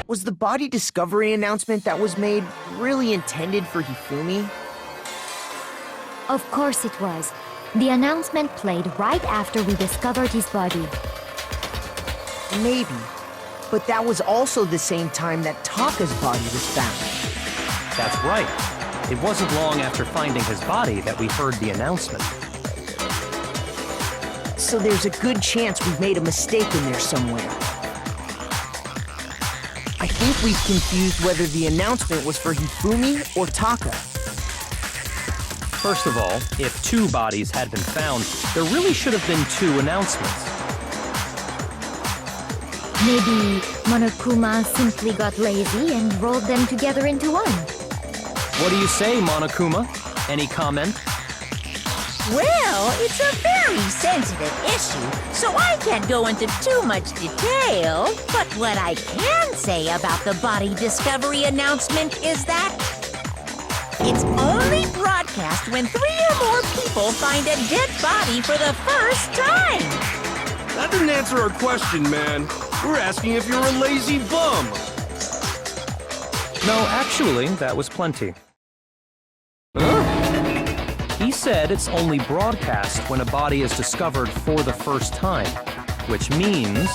Was the body discovery announcement that was made really intended for Hifumi? Of course it was. The announcement played right after we discovered his body. Maybe. But that was also the same time that Taka's body was found. That's right. It wasn't long after finding his body that we heard the announcement. So there's a good chance we've made a mistake in there somewhere. I think we've confused whether the announcement was for Hifumi or Taka. First of all, if 2 bodies had been found, there really should have been 2 announcements. Maybe Monokuma simply got lazy and rolled them together into one. What do you say, Monokuma? Any comment? Well, it's a very sensitive issue, so I can't go into too much detail. But what I can say about the body discovery announcement is that it's only broadcast when 3 or more people find a dead body for the first time. That didn't answer our question, man. We're asking if you're a lazy bum. No, actually, that was plenty. He said it's only broadcast when a body is discovered for the first time, which means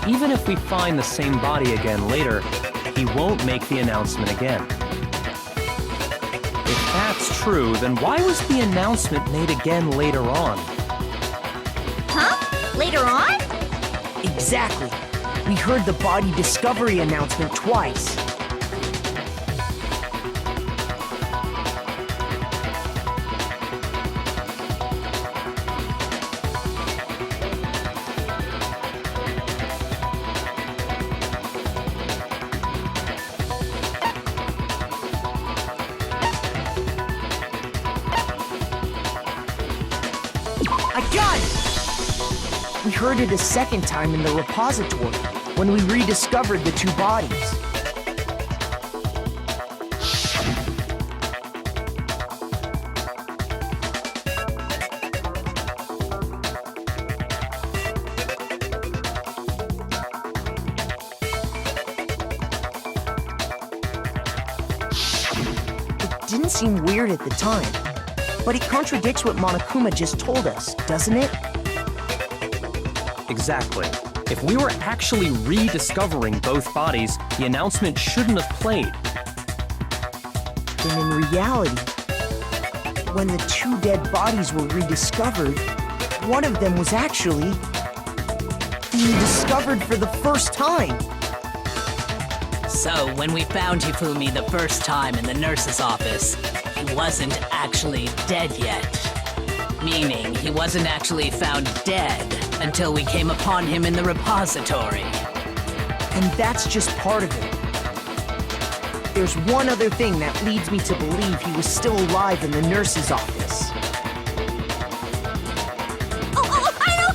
even if we find the same body again later, he won't make the announcement again. If that's true, then why was the announcement made again later on? Huh? Later on? Exactly. We heard the body discovery announcement twice. I got it! We heard it a second time in the repository, when we rediscovered the 2 bodies. It didn't seem weird at the time, but it contradicts what Monokuma just told us, doesn't it? Exactly. If we were actually rediscovering both bodies, the announcement shouldn't have played. Then in reality, when the 2 dead bodies were rediscovered, one of them was actually being discovered for the first time. So, when we found Hifumi the first time in the nurse's office, he wasn't actually dead yet. Meaning, he wasn't actually found dead until we came upon him in the repository. And that's just part of it. There's one other thing that leads me to believe he was still alive in the nurse's office. Oh, I know!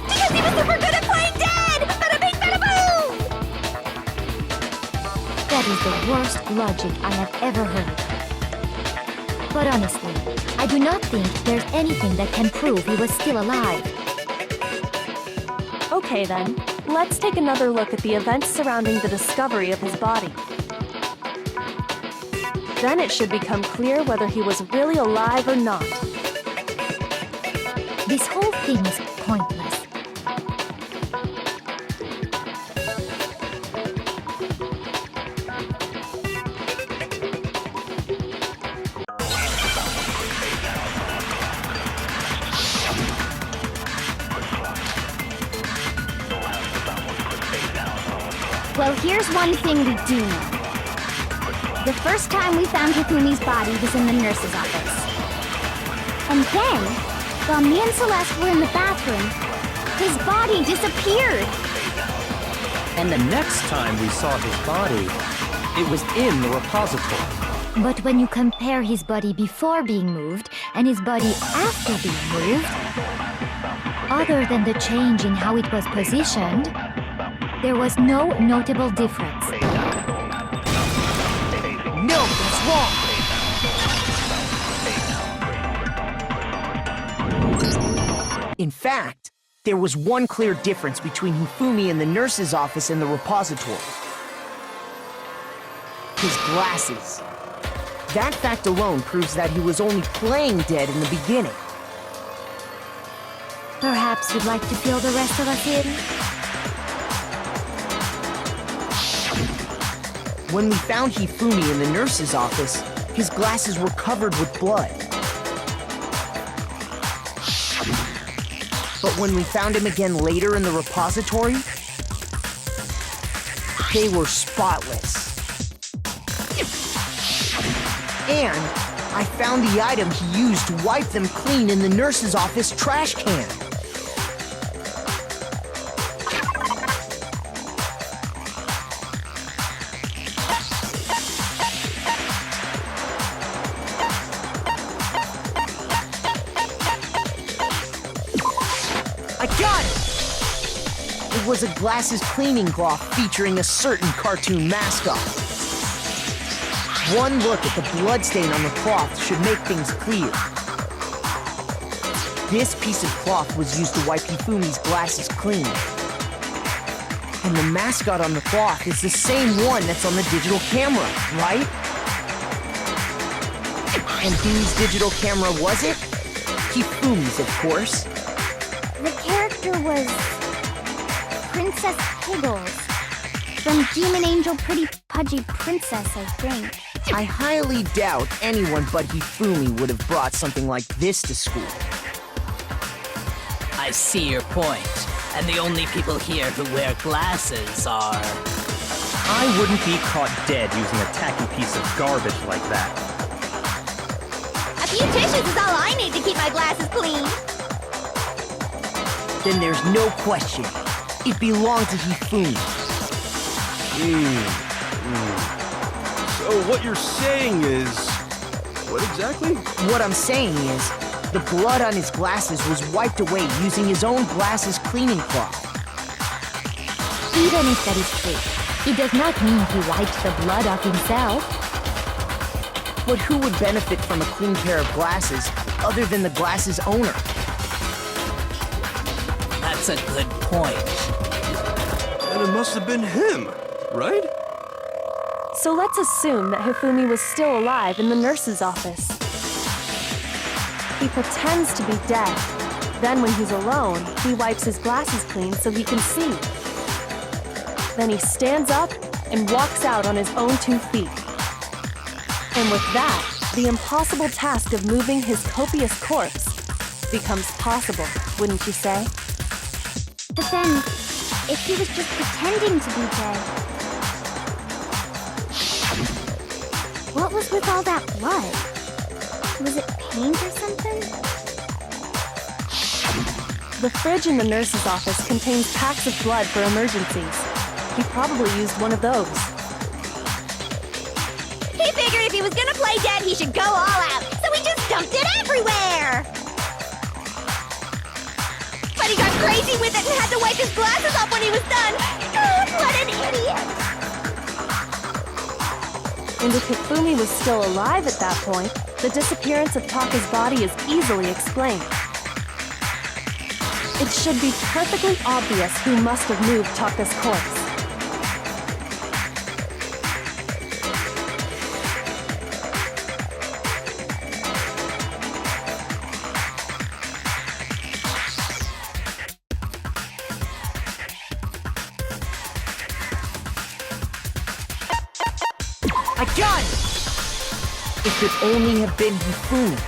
Because he was super good at playing dead! Bada bing, bada boom! That is the worst logic I have ever heard. But honestly, I do not think there's anything that can prove he was still alive. Okay then, let's take another look at the events surrounding the discovery of his body. Then it should become clear whether he was really alive or not. This whole thing is pointless. Well, here's one thing we do know. The first time we found Hifumi's body was in the nurse's office. And then, while me and Celeste were in the bathroom, his body disappeared. And the next time we saw his body, it was in the repository. But when you compare his body before being moved and his body after being moved, other than the change in how it was positioned, there was no notable difference. No, that's wrong! In fact, There was one clear difference between Hifumi in the nurse's office and the repository. His glasses. That fact alone proves that he was only playing dead in the beginning. Perhaps you'd like to fill the rest of us in? When we found Hifumi in the nurse's office, his glasses were covered with blood. But when we found him again later in the repository, they were spotless. And I found the item he used to wipe them clean in the nurse's office trash can. I got it! It was a glasses cleaning cloth featuring a certain cartoon mascot. One look at the bloodstain on the cloth should make things clear. This piece of cloth was used to wipe Hifumi's glasses clean. And the mascot on the cloth is the same one that's on the digital camera, right? And whose digital camera was it? Hifumi's, of course. The character was Princess Piggles from Demon Angel Pretty Pudgy Princess, I think. I highly doubt anyone but Hifumi would have brought something like this to school. I see your point. And the only people here who wear glasses are... I wouldn't be caught dead using a tacky piece of garbage like that. A few tissues is all I need to keep my glasses clean. Then there's no question. It belonged to Hifumi. So what you're saying is... what exactly? What I'm saying is, the blood on his glasses was wiped away using his own glasses cleaning cloth. Even if that is true, it does not mean he wiped the blood off himself. But who would benefit from a clean pair of glasses other than the glasses owner? That's a good point. And it must have been him, right? So let's assume that Hifumi was still alive in the nurse's office. He pretends to be dead. Then when he's alone, he wipes his glasses clean so he can see. Then he stands up and walks out on his own 2 feet. And with that, the impossible task of moving his copious corpse becomes possible, wouldn't you say? But then, if he was just pretending to be dead, what was with all that blood? Was it paint or something? The fridge in the nurse's office contains packs of blood for emergencies. He probably used one of those. He figured if he was gonna play dead, he should go all out, so he just dumped it everywhere! But he got crazy with it and had to wipe his glasses off when he was done! What an idiot! And if Hifumi was still alive at that point, the disappearance of Taka's body is easily explained. It should be perfectly obvious who must have moved Taka's corpse. I got it! It could only have been Hifumi.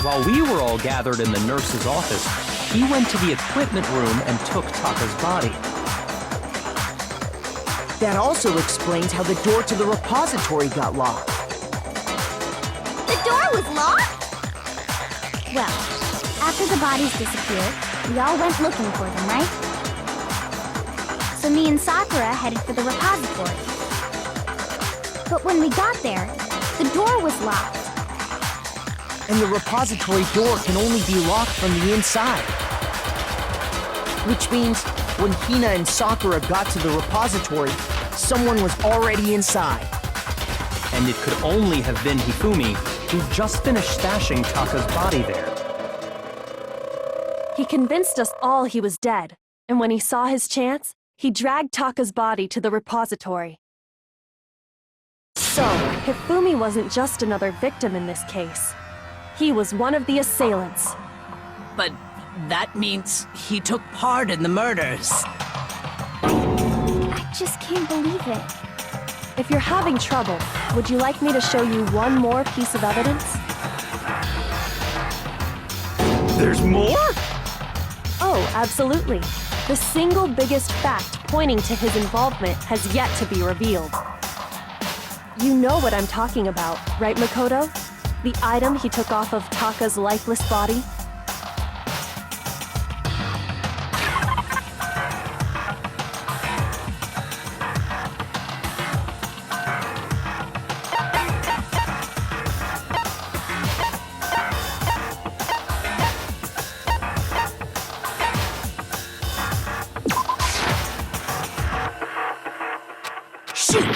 While we were all gathered in the nurse's office, he went to the equipment room and took Taka's body. That also explains how the door to the repository got locked. The door was locked? Well, after the bodies disappeared, we all went looking for them, right? So me and Sakura headed for the repository. But when we got there, the door was locked. And the repository door can only be locked from the inside. Which means, when Hina and Sakura got to the repository, someone was already inside. And it could only have been Hifumi, who just finished stashing Taka's body there. He convinced us all he was dead, and when he saw his chance, he dragged Taka's body to the repository. So, Hifumi wasn't just another victim in this case. He was one of the assailants. But that means he took part in the murders. I just can't believe it. If you're having trouble, would you like me to show you one more piece of evidence? There's more? Oh, absolutely. The single biggest fact pointing to his involvement has yet to be revealed. You know what I'm talking about, right, Makoto? The item he took off of Taka's lifeless body? Shoot!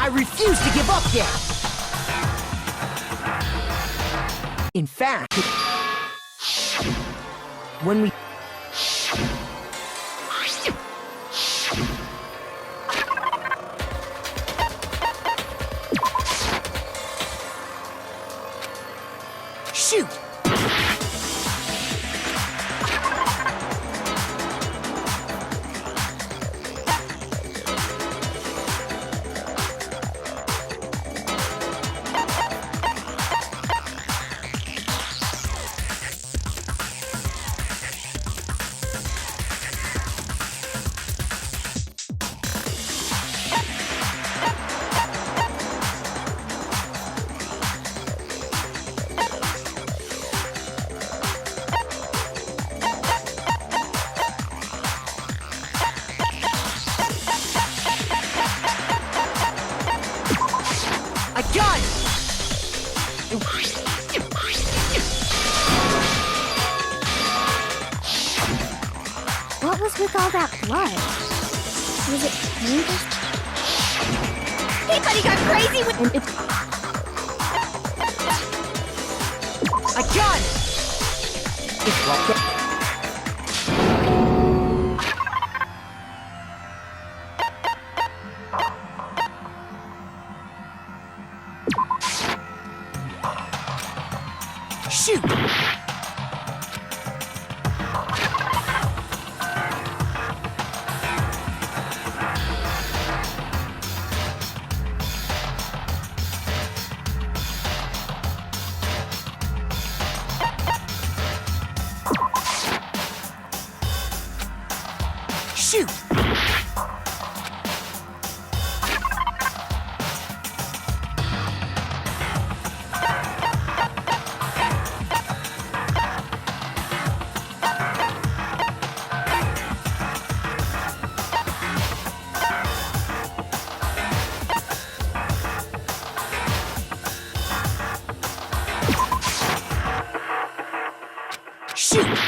I refuse to give up yet! In fact, when we... Shoot! I got it! What was with all that blood? Was it paint or... Hey, buddy got crazy with... And it's I got it! It's like Shoot! Shoot! Shoot!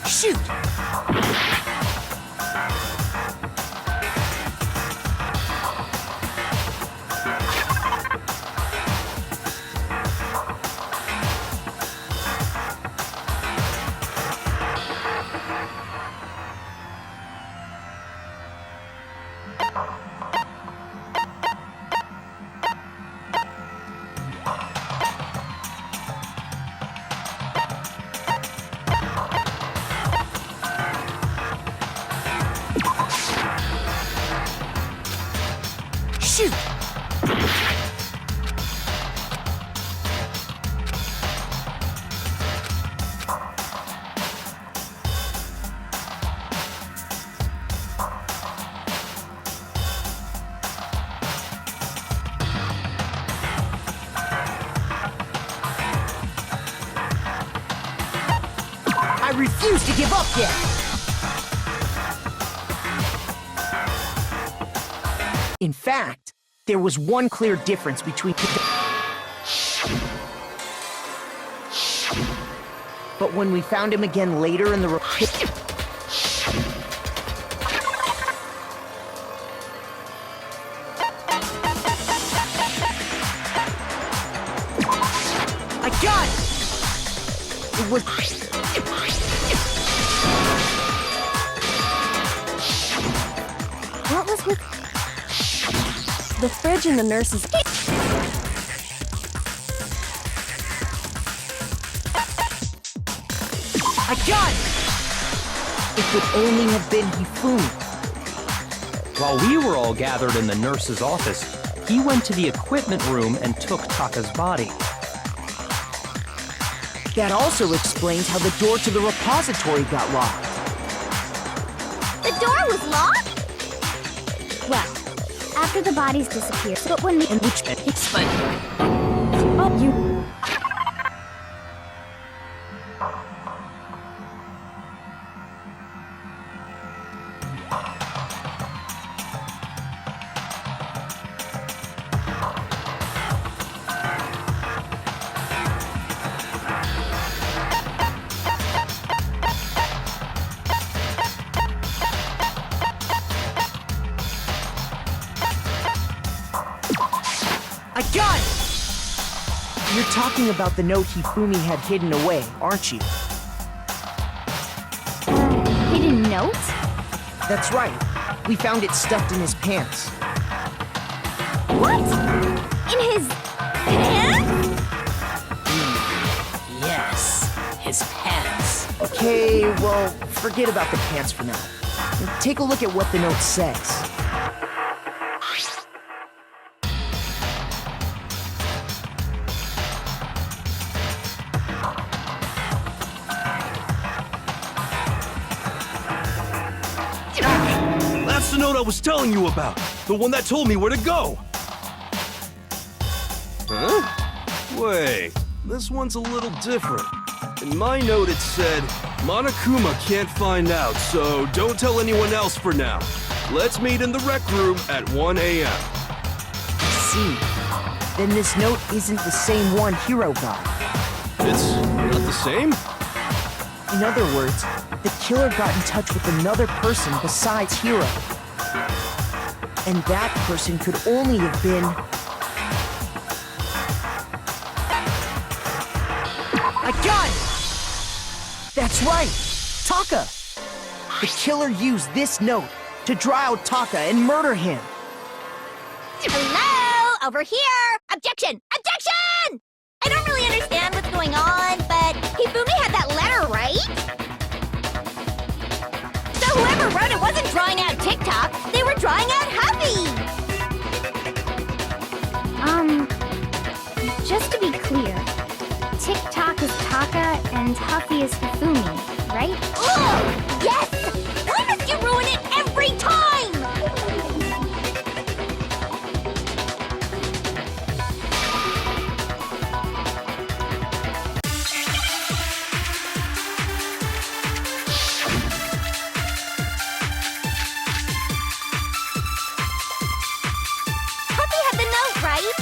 Shoot! Shoot! I refuse to give up yet! In fact, there was one clear difference between... But when we found him again later in the... I got it! It was... What was with... the fridge in the nurse's... I got it! It could only have been Hifumi. While we were all gathered in the nurse's office, he went to the equipment room and took Taka's body. That also explains how the door to the repository got locked. The door was locked? Well, after the bodies disappeared, but when the... And which... But Oh, you... I got it! You're talking about the note Hifumi had hidden away, aren't you? Hidden note? That's right. We found it stuffed in his pants. What? In his... pants? yes, his pants. Okay, well, forget about the pants for now. Take a look at what the note says. That's the note I was telling you about. The one that told me where to go. Huh? Wait, this one's a little different. In my note it said, Monokuma can't find out, so don't tell anyone else for now. Let's meet in the rec room at 1 a.m. See, then this note isn't the same one Hiro got. It's not the same? In other words, the killer got in touch with another person besides Hiro. And that person could only have been... I got it! That's right! Taka! The killer used this note to draw out Taka and murder him. Hello? Over here! Objection! Objection! I don't really understand what's going on, but Hifumi had that letter, right? So whoever wrote it wasn't drawing out TikTok, they were drawing out Happy! Just to be clear, TikTok is Taka and Huffy is Hifumi, right? Ugh! Yes! Why must you ruin it every time? Huffy had the note, right?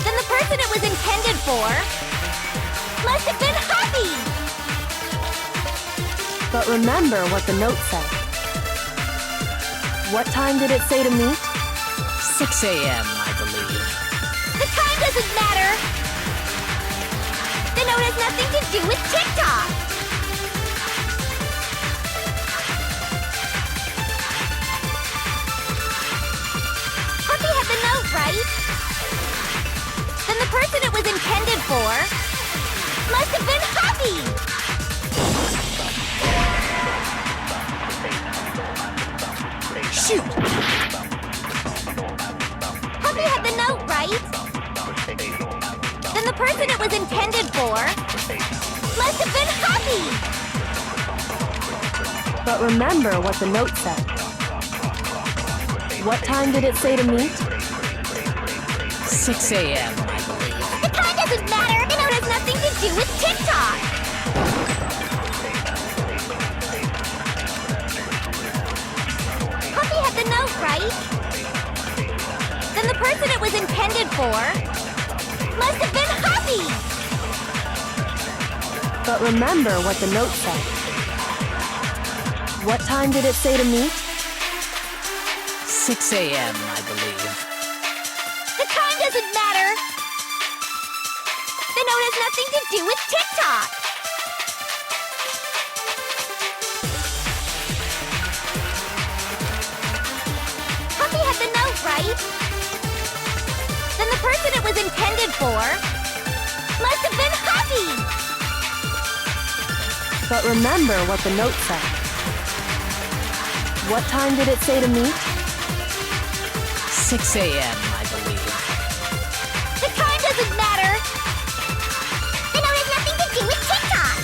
Then the person it was intended for must have been Happy! But remember what the note said. What time did it say to meet? 6 a.m., I believe. The time doesn't matter! The note has nothing to do with TikTok! Happy had the note, right? Then the person it was intended for must have been Happy! Shoot! Happy had the note, right? Then the person it was intended for must have been Happy! But remember what the note said. What time did it say to meet? 6 a.m., I believe. The time doesn't matter! The note has nothing to do with TikTok! Happy had the note, right? Then the person it was intended for must have been Happy! But remember what the note said. What time did it say to meet? 6 a.m., I believe. The time doesn't matter! The note has nothing to do with TikTok! Happy had the note, right? Then the person it was intended for must have been Happy! But remember what the note said. What time did it say to meet? 6 a.m., I believe. The time doesn't matter! The note has nothing to do with TikTok!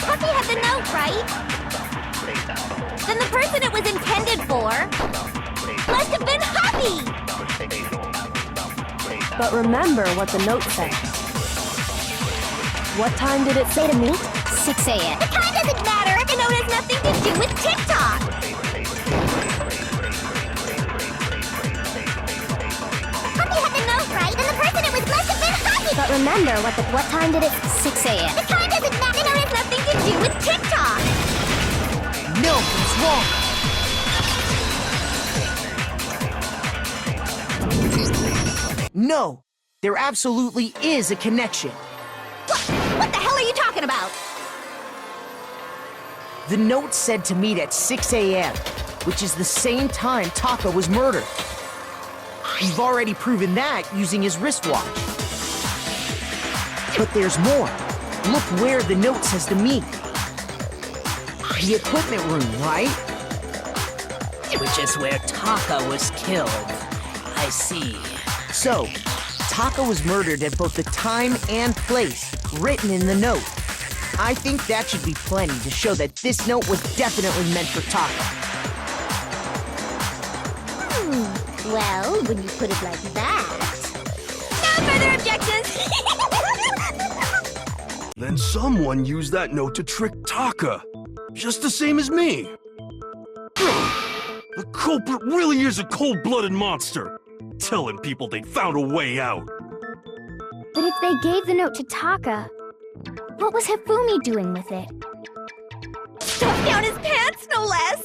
Happy had the note, right? Then the person it was intended for must have been Happy! But remember what the note said. What time did it say to meet? 6 a.m. The time doesn't matter! The note has nothing to do with TikTok! Happy had the note, right? And the person it was must have been Happy! But remember, what time did it... 6 a.m. The time doesn't matter! The note has nothing to do with TikTok! No, it's wrong! No, there absolutely is a connection. What the hell are you talking about? The note said to meet at 6 a.m., which is the same time Taka was murdered. We've already proven that using his wristwatch. But there's more. Look where the note says to meet. The equipment room, right? Which is where Taka was killed. I see. So, Taka was murdered at both the time and place written in the note. I think that should be plenty to show that this note was definitely meant for Taka. Well, when you put it like that... No further objections! Then someone used that note to trick Taka. Just the same as me. The culprit really is a cold-blooded monster. Telling people they'd found a way out. But if they gave the note to Taka, what was Hifumi doing with it? Stuffed down his pants, no less!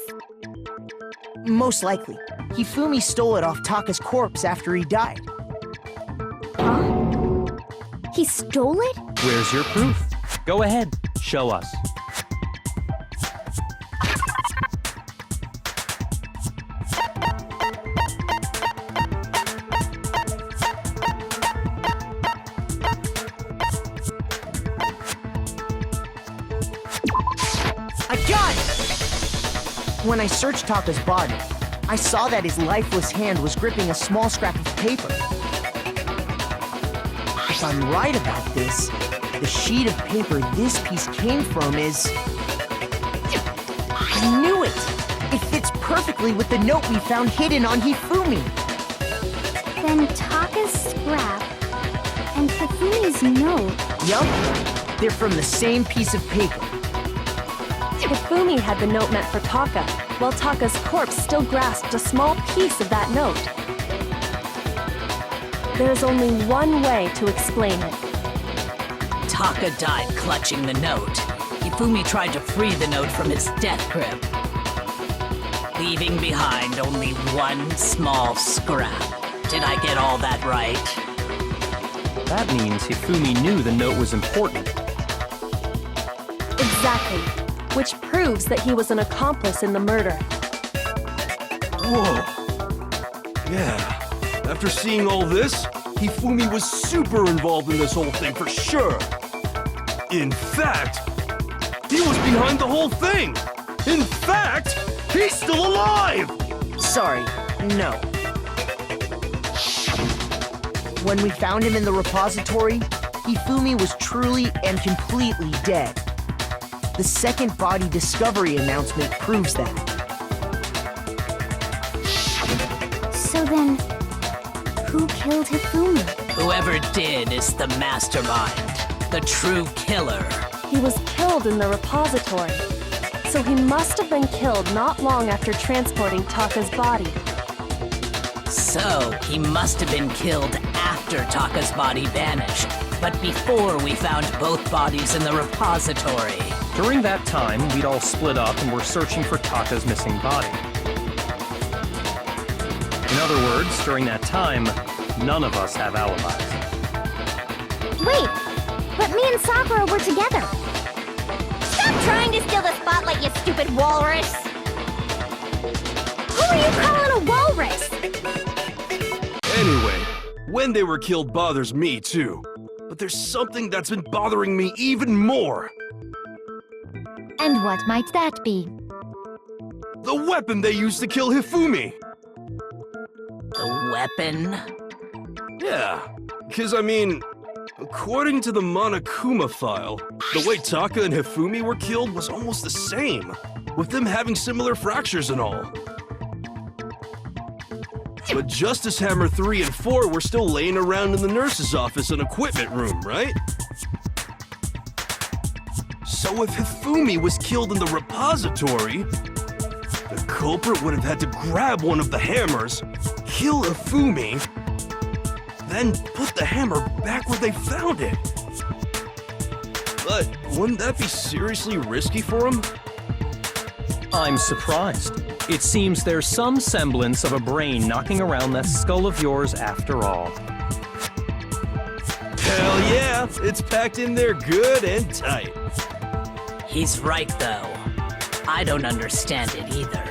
Most likely, Hifumi stole it off Taka's corpse after he died. Huh? He stole it? Where's your proof? Go ahead, show us. I got it! When I searched Taka's body, I saw that his lifeless hand was gripping a small scrap of paper. If I'm right about this, the sheet of paper this piece came from is... I knew it! It fits perfectly with the note we found hidden on Hifumi. Then Taka's scrap and Hifumi's note... Yup, they're from the same piece of paper. Hifumi had the note meant for Taka, while Taka's corpse still grasped a small piece of that note. There's only one way to explain it. Taka died clutching the note. Hifumi tried to free the note from his death grip, leaving behind only one small scrap. Did I get all that right? That means Hifumi knew the note was important. Exactly. Which proves that he was an accomplice in the murder. Whoa. Yeah. After seeing all this, Hifumi was super involved in this whole thing for sure. In fact, he was behind the whole thing. In fact, he's still alive! Sorry, no. When we found him in the repository, Hifumi was truly and completely dead. The second body discovery announcement proves that. So then, who killed Hifumi? Whoever did is the mastermind, the true killer. He was killed in the repository, so he must have been killed not long after transporting Taka's body. So, he must have been killed after Taka's body vanished, but before we found both bodies in the repository. During that time, we'd all split up and were searching for Taka's missing body. In other words, during that time, none of us have alibis. Wait, but me and Sakura were together. Stop trying to steal the spotlight, you stupid walrus! Who are you calling a walrus? Anyway, when they were killed bothers me too. But there's something that's been bothering me even more. And what might that be? The weapon they used to kill Hifumi! The weapon? Yeah, because I mean, according to the Monokuma file, the way Taka and Hifumi were killed was almost the same, with them having similar fractures and all. But Justice Hammer 3 and 4 were still laying around in the nurse's office and equipment room, right? So if Hifumi was killed in the repository, the culprit would have had to grab one of the hammers, kill Hifumi, then put the hammer back where they found it. But wouldn't that be seriously risky for him? I'm surprised. It seems there's some semblance of a brain knocking around that skull of yours after all. Hell yeah, it's packed in there good and tight. He's right, though. I don't understand it either.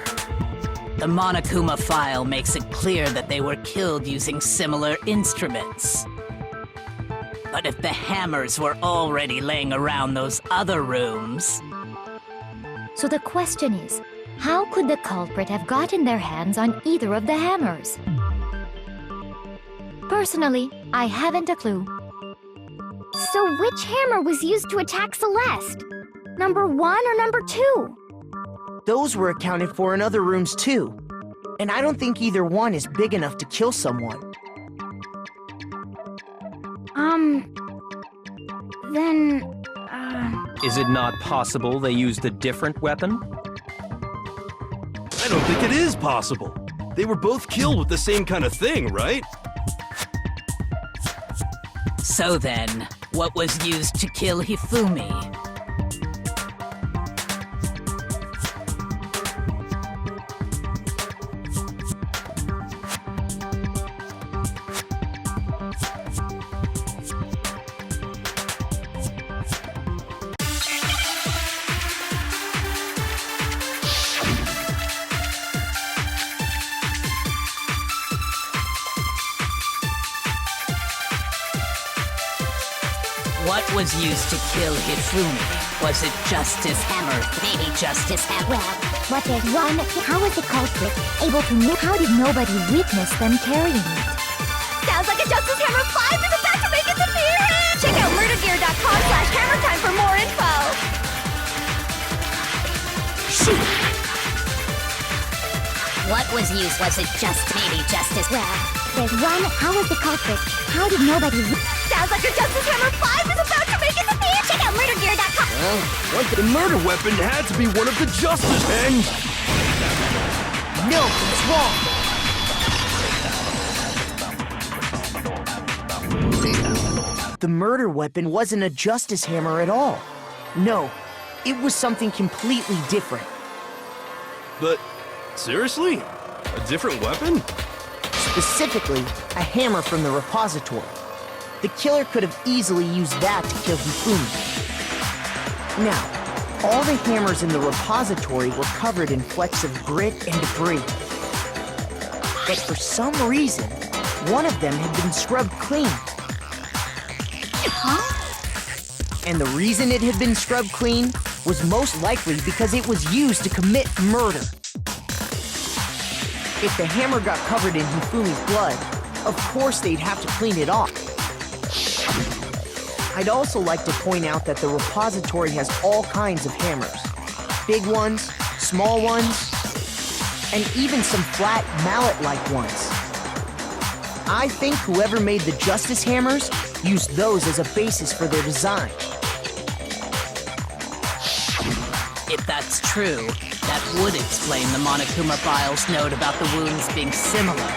The Monokuma file makes it clear that they were killed using similar instruments. But if the hammers were already laying around those other rooms... So the question is, how could the culprit have gotten their hands on either of the hammers? Personally, I haven't a clue. So which hammer was used to attack Celeste? Number 1 or number 2? Those were accounted for in other rooms too. And I don't think either one is big enough to kill someone. Then, Is it not possible they used a different weapon? I don't think it is possible. They were both killed with the same kind of thing, right? So then, what was used to kill Hifumi? What was used to kill Hifumi? Was it Justice Hammer? Maybe Justice Hammer? well, what there's one, how was the culprit able to know? How did nobody witness them carrying it? Sounds like a Justice Hammer 5 is about to make its appearance! Check out murdergear.com/hammertime for more info! Shoot! What was used? Was it maybe Justice? Well, there's one, how was the culprit? How did nobody Sounds like a Justice Hammer 5 is about to make its appearance! Check out murdergear.com! Well, the murder weapon had to be one of the Justice Men. No, it's wrong. The murder weapon wasn't a justice hammer at all. No, it was something completely different. But, seriously? A different weapon? Specifically, a hammer from the repository. The killer could have easily used that to kill Hifumi. Now, all the hammers in the repository were covered in flecks of grit and debris. But for some reason, one of them had been scrubbed clean. And the reason it had been scrubbed clean was most likely because it was used to commit murder. If the hammer got covered in Hifumi's blood, of course they'd have to clean it off. I'd also like to point out that the repository has all kinds of hammers. Big ones, small ones, and even some flat mallet-like ones. I think whoever made the Justice Hammers used those as a basis for their design. If that's true, that would explain the Monokuma Files note about the wounds being similar.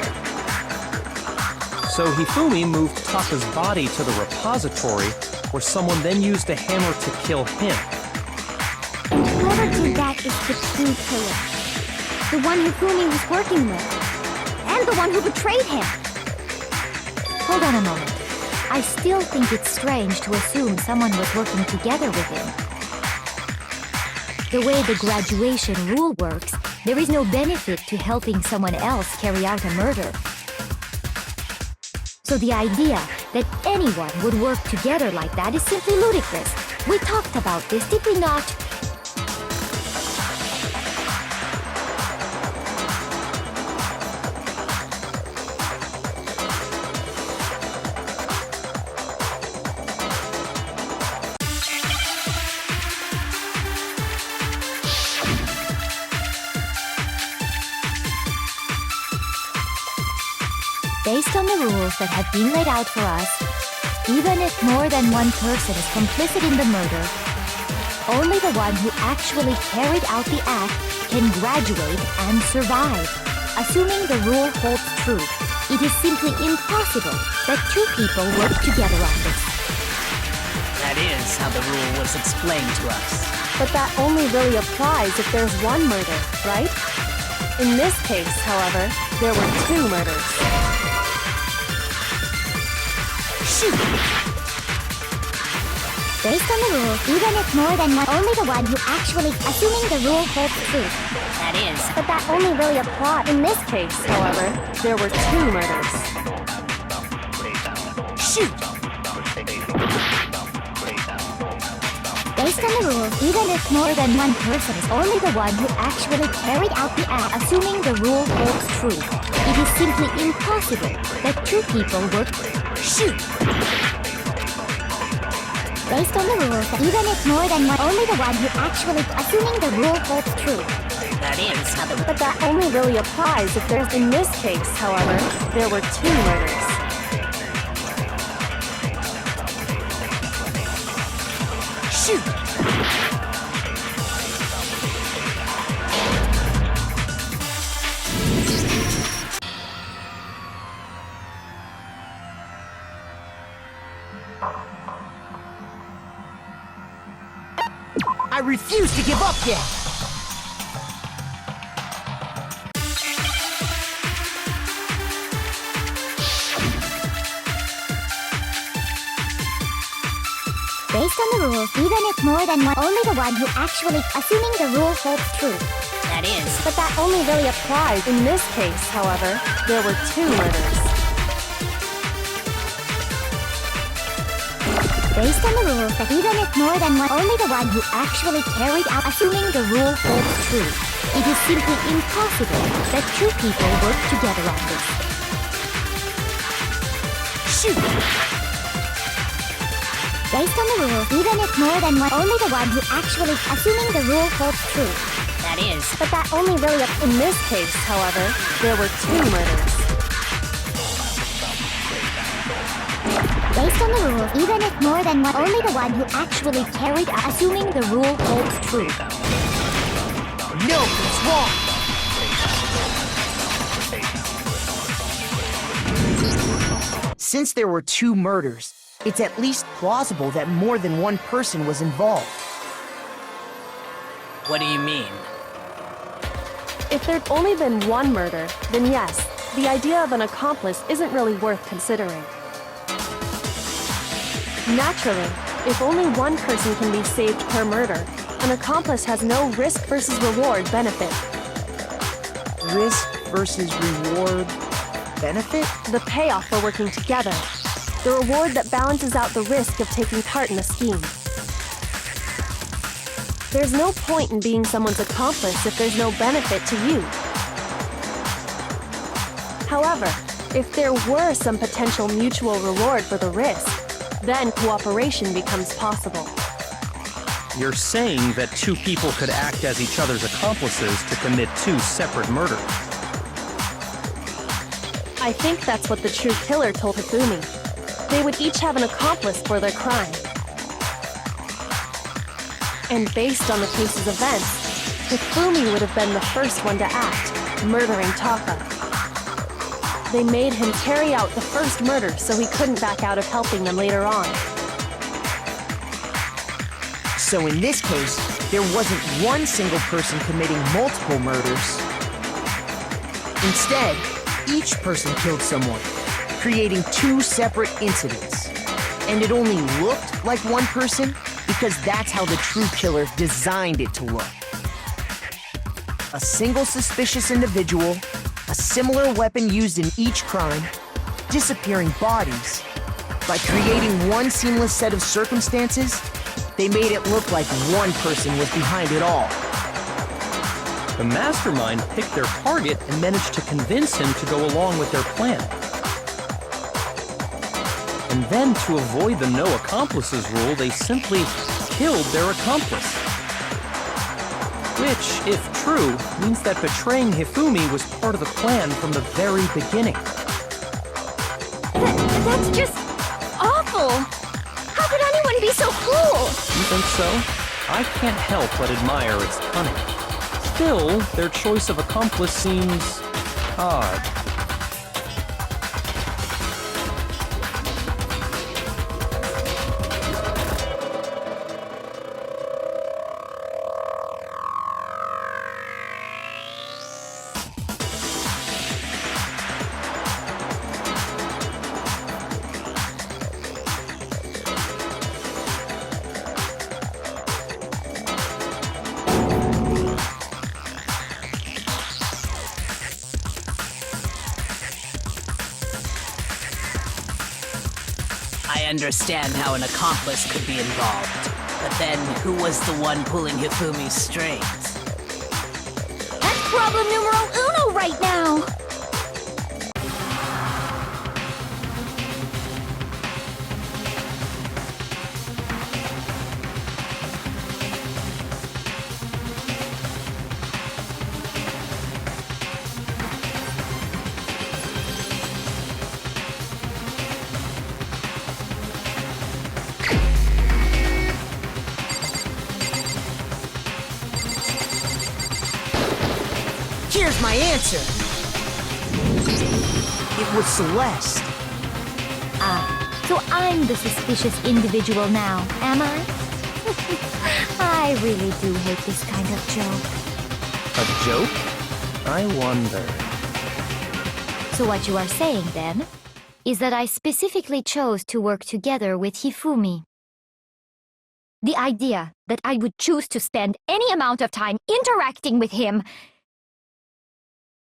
So Hifumi moved Taka's body to the repository, where someone then used a hammer to kill him. And whoever did that is the true killer. The one Hifumi was working with. And the one who betrayed him. Hold on a moment. I still think it's strange to assume someone was working together with him. The way the graduation rule works, there is no benefit to helping someone else carry out a murder. So the idea that anyone would work together like that is simply ludicrous. We talked about this, did we not? Based on the rules that have been laid out for us, even if more than one person is complicit in the murder, only the one who actually carried out the act can graduate and survive. Assuming the rule holds true, it is simply impossible that two people work together on this. That is how the rule was explained to us. But that only really applies if there's one murder, right? In this case, however, there were two murders. Shoot! Based on the rule, even if more than one, only the one who actually, assuming the rule holds true. That is. But that only really applies. In this case, however, there were two murders. Shoot! Based on the rule, even if more than one person is only the one who actually carried out the act, assuming the rule holds true, it is simply impossible that two people would. Shoot! Based on the rules, even if more than one, only the one who actually, assuming the rule holds true. That is how the... But that only really applies if there's, in this case, however, there were 2 murders. Shoot! I refuse to give up yet! Based on the rules, even if more than one, only the one who actually, assuming the rule holds true. That is... But that only really applies. In this case, however, there were 2 murders. Based on the rules, that even if more than one, only the one who actually carried out, assuming the rule holds true. It is simply impossible that 2 people work together on this. Shoot! Based on the rules, even if more than one, only the one who actually, assuming the rule holds true. That is... But that only really, in this case, however, there were 2 murders. Based on the rules, even if more than one, only the one who actually carried out, assuming the rule holds true. No, it's wrong! Since there were 2 murders, it's at least plausible that more than one person was involved. What do you mean? If there'd only been 1 murder, then yes, the idea of an accomplice isn't really worth considering. Naturally, if only 1 person can be saved per murder, an accomplice has no risk versus reward benefit. Risk versus reward benefit? The payoff for working together. The reward that balances out the risk of taking part in a scheme. There's no point in being someone's accomplice if there's no benefit to you. However, if there were some potential mutual reward for the risk, then cooperation becomes possible. You're saying that 2 people could act as each other's accomplices to commit 2 separate murders. I think that's what the true killer told Hifumi. They would each have an accomplice for their crime. And based on the case's events, Hifumi would have been the first one to act, murdering Taka. They made him carry out the first murder so he couldn't back out of helping them later on. So in this case, there wasn't one single person committing multiple murders. Instead, each person killed someone, creating 2 separate incidents. And it only looked like one person because that's how the true killer designed it to look. A single suspicious individual, a similar weapon used in each crime, disappearing bodies. By creating one seamless set of circumstances, they made it look like one person was behind it all. The mastermind picked their target and managed to convince him to go along with their plan. And then, to avoid the no accomplices rule, they simply killed their accomplice. Which, if true, means that betraying Hifumi was part of the plan from the very beginning. That's just awful! How could anyone be so cruel? You think so? I can't help but admire its cunning. Still, their choice of accomplice seems odd. I understand how an accomplice could be involved. But then, who was the one pulling Hifumi's strings? That's problem numero uno right now! my answer. It was Celeste. So I'm the suspicious individual now, am I? I really do hate this kind of joke. A joke? I wonder. So what you are saying, then, is that I specifically chose to work together with Hifumi. The idea that I would choose to spend any amount of time interacting with him,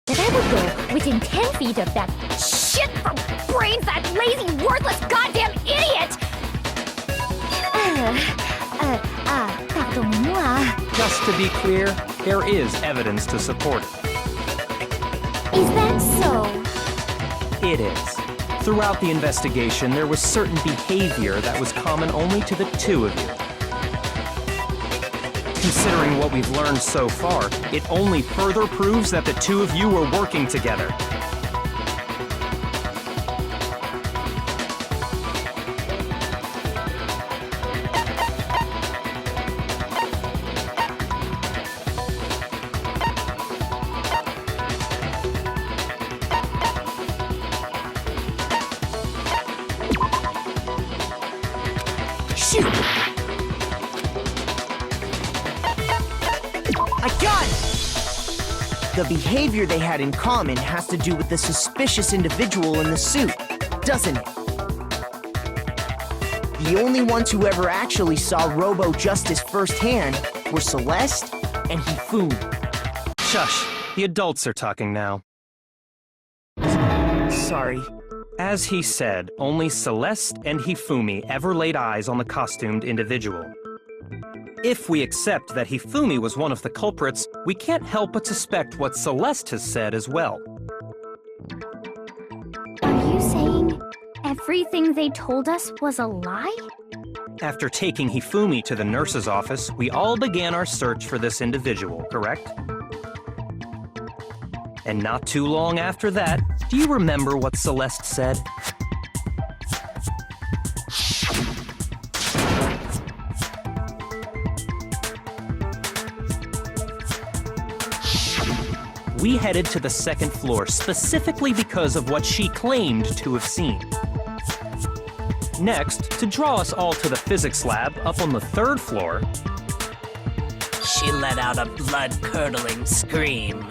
that I would go within 10 feet of that shit from brains, that lazy, worthless, goddamn idiot! Pardonnez-moi. Just to be clear, there is evidence to support it. Is that so? It is. Throughout the investigation, there was certain behavior that was common only to the two of you. Considering what we've learned so far, it only further proves that the two of you were working together. Shoot! I got it! The behavior they had in common has to do with the suspicious individual in the suit, doesn't it? The only ones who ever actually saw Robo-Justice firsthand were Celeste and Hifumi. Shush, the adults are talking now. Sorry. As he said, only Celeste and Hifumi ever laid eyes on the costumed individual. If we accept that Hifumi was one of the culprits, we can't help but suspect what Celeste has said as well. Are you saying everything they told us was a lie? After taking Hifumi to the nurse's office, we all began our search for this individual, correct? And not too long after that, do you remember what Celeste said? We headed to the second floor specifically because of what she claimed to have seen. Next, to draw us all to the physics lab up on the third floor, She let out a blood-curdling scream.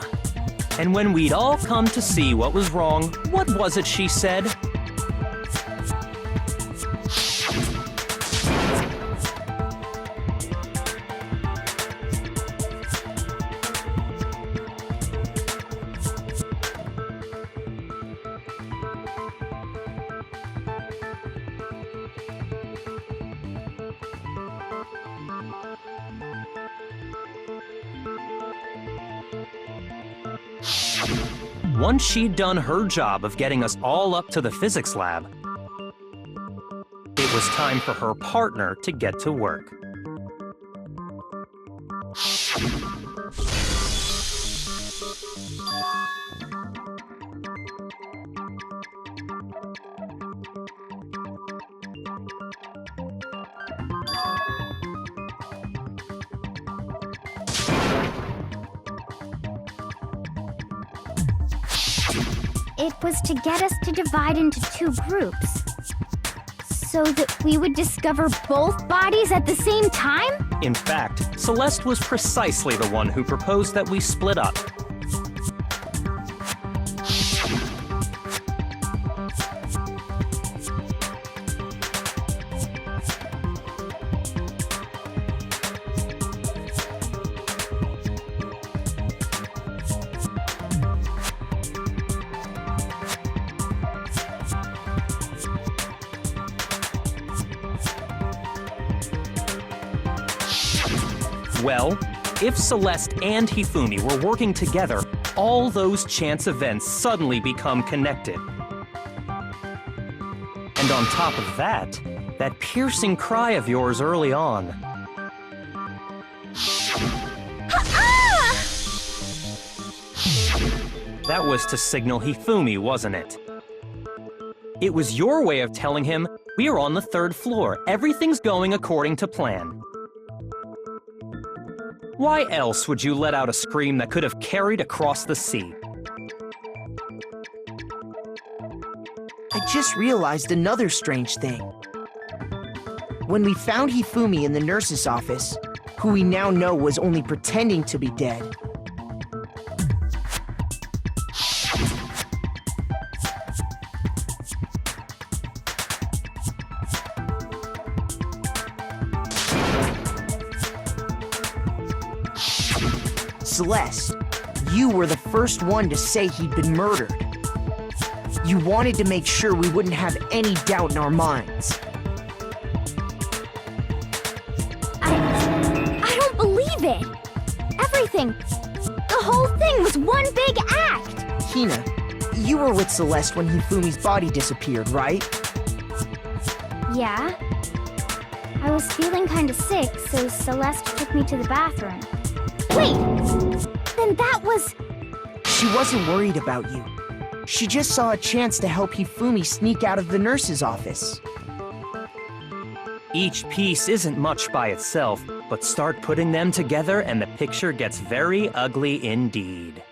and when we'd all come to see what was wrong, what was it she said? Once she'd done her job of getting us all up to the physics lab, it was time for her partner to get to work. It was to get us to divide into two groups, so that we would discover both bodies at the same time? In fact, Celeste was precisely the one who proposed that we split up. Well, if Celeste and Hifumi were working together, all those chance events suddenly become connected. And on top of that, that piercing cry of yours early on. That was to signal Hifumi, wasn't it? It was your way of telling him, we're on the third floor, everything's going according to plan. Why else would you let out a scream that could have carried across the sea? I just realized another strange thing. When we found Hifumi in the nurse's office, who we now know was only pretending to be dead, Celeste, you were the first one to say he'd been murdered. You wanted to make sure we wouldn't have any doubt in our minds. I don't believe it! Everything, the whole thing was one big act! Hina, you were with Celeste when Hifumi's body disappeared, right? Yeah? I was feeling kinda sick, so Celeste took me to the bathroom. Wait! Then that was... She wasn't worried about you. She just saw a chance to help Hifumi sneak out of the nurse's office. Each piece isn't much by itself, but start putting them together and the picture gets very ugly indeed.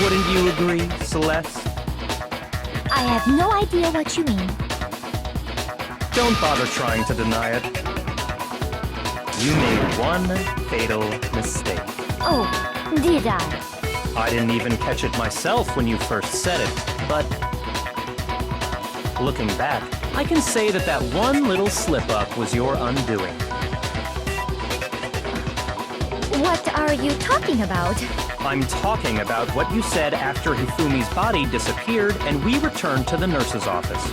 Wouldn't you agree, Celeste? I have no idea what you mean. Don't bother trying to deny it. You made one fatal mistake. Oh, did I? I didn't even catch it myself when you first said it, but looking back, I can say that that one little slip-up was your undoing. What are you talking about? I'm talking about what you said after Hifumi's body disappeared and we returned to the nurse's office.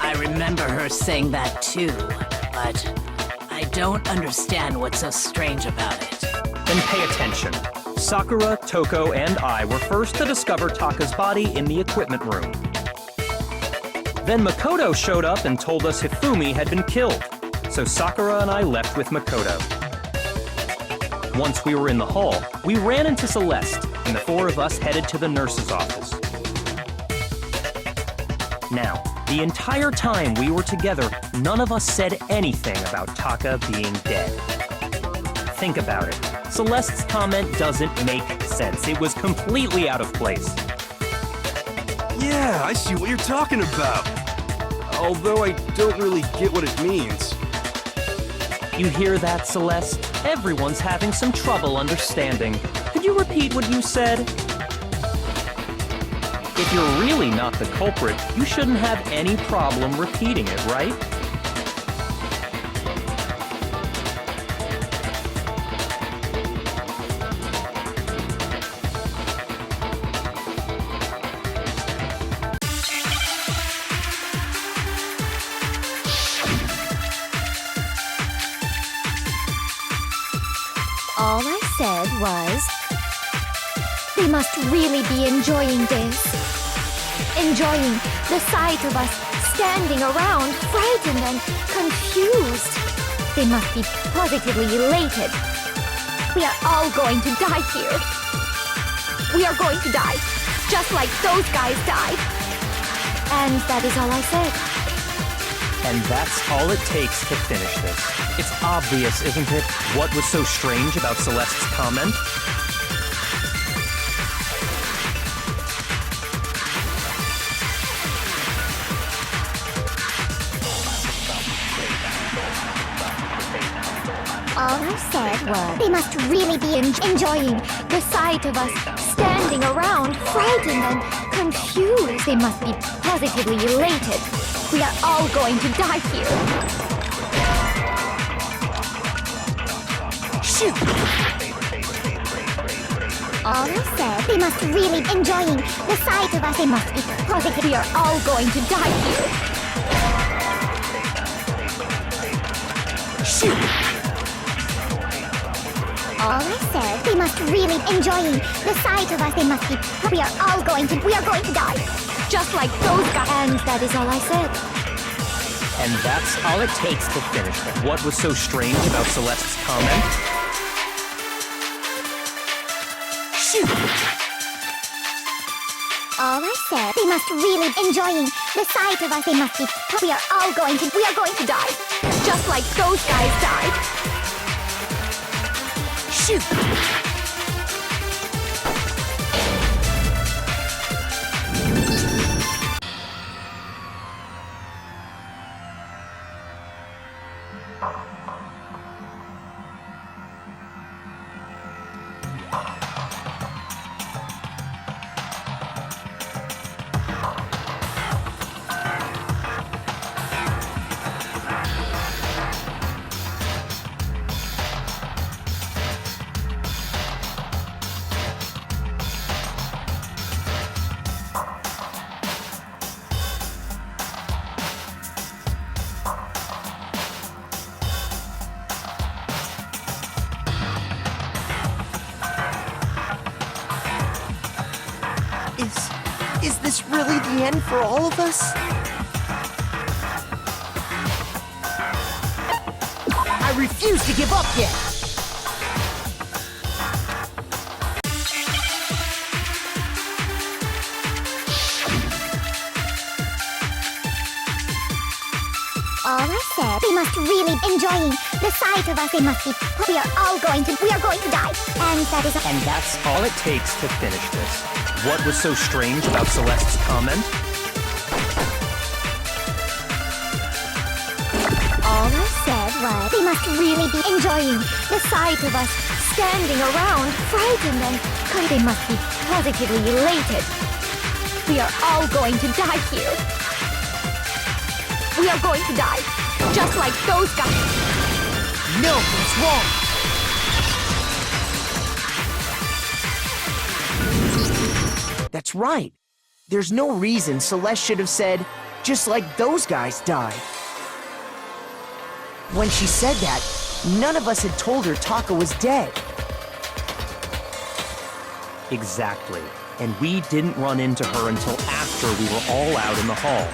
I remember her saying that too, but I don't understand what's so strange about it. Then pay attention. Sakura, Toko, and I were first to discover Taka's body in the equipment room. Then Makoto showed up and told us Hifumi had been killed, so Sakura and I left with Makoto. Once we were in the hall, we ran into Celeste, and the four of us headed to the nurse's office. Now, the entire time we were together, none of us said anything about Taka being dead. Think about it. Celeste's comment doesn't make sense. It was completely out of place. Yeah, I see what you're talking about. Although I don't really get what it means. You hear that, Celeste? Everyone's having some trouble understanding. Could you repeat what you said? If you're really not the culprit, you shouldn't have any problem repeating it, right? All I said was... They must really be enjoying this. Enjoying the sight of us standing around, frightened and confused. They must be positively elated. We are all going to die here. We are going to die, just like those guys died. And that is all I said. And that's all it takes to finish this. It's obvious, isn't it, what was so strange about Celeste's comment? All I said was, they must really be enjoying the sight of us standing around, frightened and confused. They must be positively elated. We are all going to die here. Shoot! All I said, they must really enjoying the sight of us. They must be positive. We are all going to die here. Shoot! All I said, they must really enjoying the sight of us. They must be. We are going to die. Just like those guys. And that is all I said. And that's all it takes to finish them. What was so strange about Celeste's comment? Shoot! All I said, they must really enjoying the sight of us. They must be. We are going to die. Just like those guys died. Shoot! Is this really the end for all of us? I refuse to give up yet! All I said, they must really enjoying the sight of us. They must be. We are going to die. And that is. And that's all it takes to finish this. What was so strange about Celeste's comment? All I said was they must really be enjoying the sight of us standing around, frightened, and they must be positively elated. We are all going to die here. We are going to die, just like those guys. No, it's wrong! That's right. There's no reason Celeste should have said, just like those guys died. When she said that, none of us had told her Taka was dead. Exactly. And we didn't run into her until after we were all out in the hall.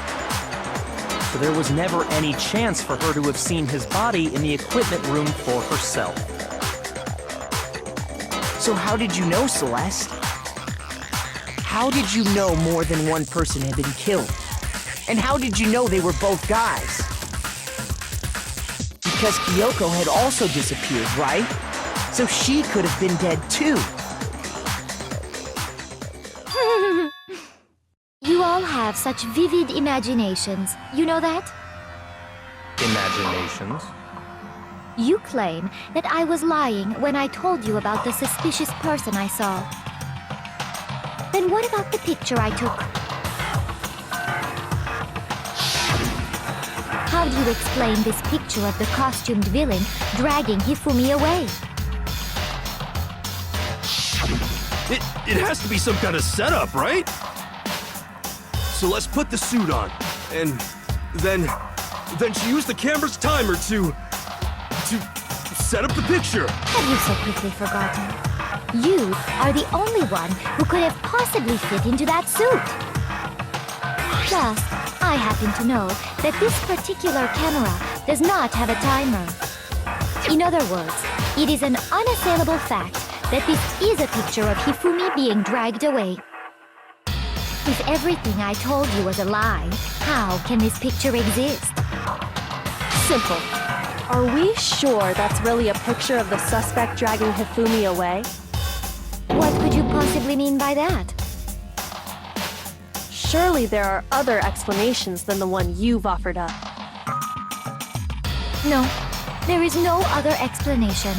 So there was never any chance for her to have seen his body in the equipment room for herself. So how did you know, Celeste? How did you know more than one person had been killed? And how did you know they were both guys? Because Kyoko had also disappeared, right? So she could have been dead too. You all have such vivid imaginations. You know that? Imaginations? You claim that I was lying when I told you about the suspicious person I saw. Then what about the picture I took? How do you explain this picture of the costumed villain dragging Hifumi away? It has to be some kind of setup, right? So let's put the suit on, and then she used the camera's timer to set up the picture. Have you so quickly forgotten? You are the only one who could have possibly fit into that suit. Plus, I happen to know that this particular camera does not have a timer. In other words, it is an unassailable fact that this is a picture of Hifumi being dragged away. If everything I told you was a lie, how can this picture exist? Simple. Are we sure that's really a picture of the suspect dragging Hifumi away? What could you possibly mean by that? Surely there are other explanations than the one you've offered up. No, there is no other explanation.